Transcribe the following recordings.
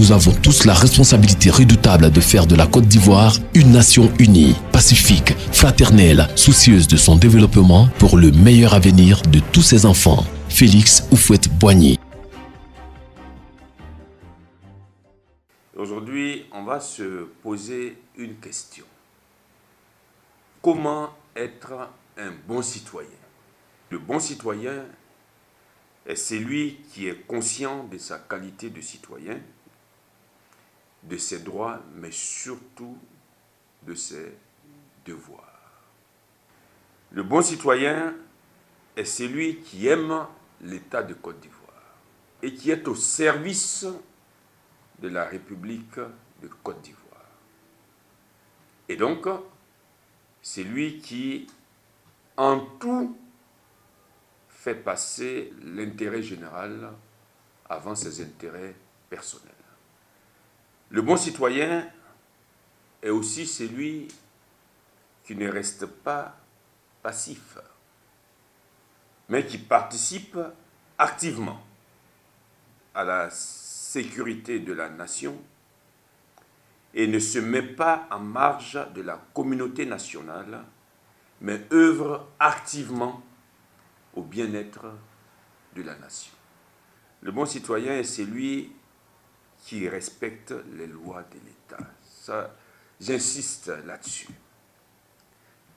nous avons tous la responsabilité redoutable de faire de la Côte d'Ivoire une nation unie, pacifique, fraternelle, soucieuse de son développement pour le meilleur avenir de tous ses enfants. Félix Houphouët-Boigny. Aujourd'hui, on va se poser une question. Comment être un bon citoyen? Le bon citoyen est celui qui est conscient de sa qualité de citoyen, de ses droits, mais surtout de ses devoirs. Le bon citoyen est celui qui aime l'État de Côte d'Ivoire et qui est au service de la République de Côte d'Ivoire. Et donc, c'est lui qui, en tout, fait passer l'intérêt général avant ses intérêts personnels. Le bon citoyen est aussi celui qui ne reste pas passif, mais qui participe activement à la sécurité de la nation et ne se met pas en marge de la communauté nationale, mais œuvre activement au bien-être de la nation. Le bon citoyen est celui qui respecte les lois de l'État. Ça, j'insiste là-dessus.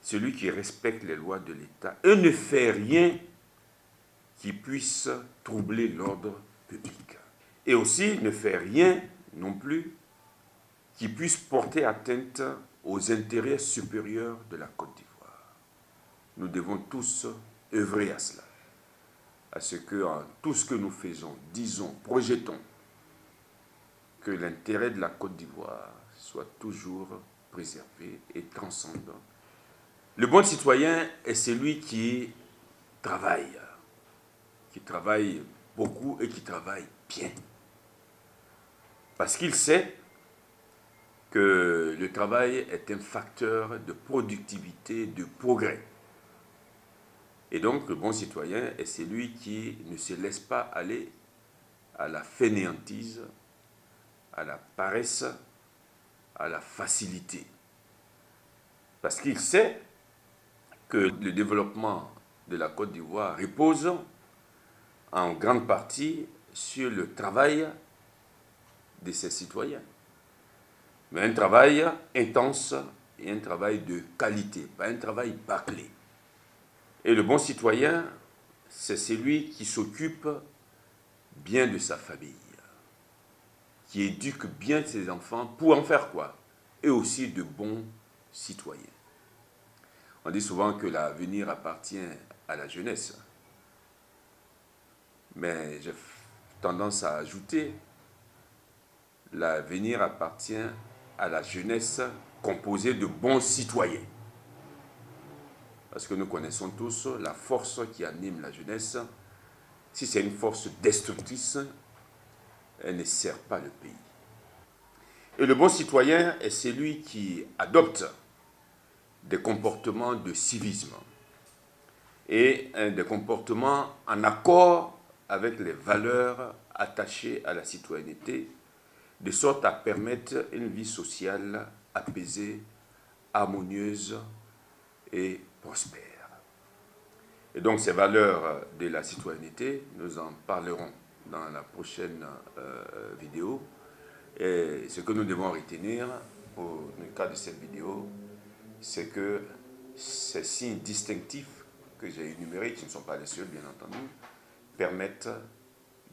Celui qui respecte les lois de l'État et ne fait rien qui puisse troubler l'ordre public. Et aussi ne fait rien non plus qui puisse porter atteinte aux intérêts supérieurs de la Côte d'Ivoire. Nous devons tous œuvrer à cela, à ce que en tout ce que nous faisons, disons, projetons, que l'intérêt de la Côte d'Ivoire soit toujours préservé et transcendant. Le bon citoyen est celui qui travaille beaucoup et qui travaille bien. Parce qu'il sait que le travail est un facteur de productivité, de progrès. Et donc, le bon citoyen est celui qui ne se laisse pas aller à la fainéantise, à la paresse, à la facilité. Parce qu'il sait que le développement de la Côte d'Ivoire repose en grande partie sur le travail de ses citoyens. Mais un travail intense et un travail de qualité, pas un travail bâclé. Et le bon citoyen, c'est celui qui s'occupe bien de sa famille, qui éduque bien ses enfants pour en faire quoi? Et aussi de bons citoyens. On dit souvent que l'avenir appartient à la jeunesse. Mais j'ai tendance à ajouter, l'avenir appartient à la jeunesse composée de bons citoyens. Parce que nous connaissons tous la force qui anime la jeunesse. Si c'est une force destructrice, elle ne sert pas le pays. Et le bon citoyen est celui qui adopte des comportements de civisme et des comportements en accord avec les valeurs attachées à la citoyenneté, de sorte à permettre une vie sociale apaisée, harmonieuse et prospère. Et donc ces valeurs de la citoyenneté, nous en parlerons dans la prochaine vidéo. Et ce que nous devons retenir pour le cas de cette vidéo, c'est que ces signes distinctifs que j'ai énumérés, qui ne sont pas les seuls bien entendu, permettent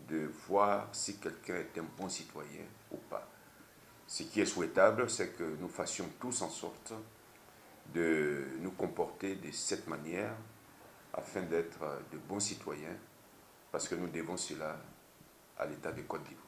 de voir si quelqu'un est un bon citoyen ou pas. Ce qui est souhaitable, c'est que nous fassions tous en sorte de nous comporter de cette manière afin d'être de bons citoyens, parce que nous devons cela à l'État de Côte d'Ivoire.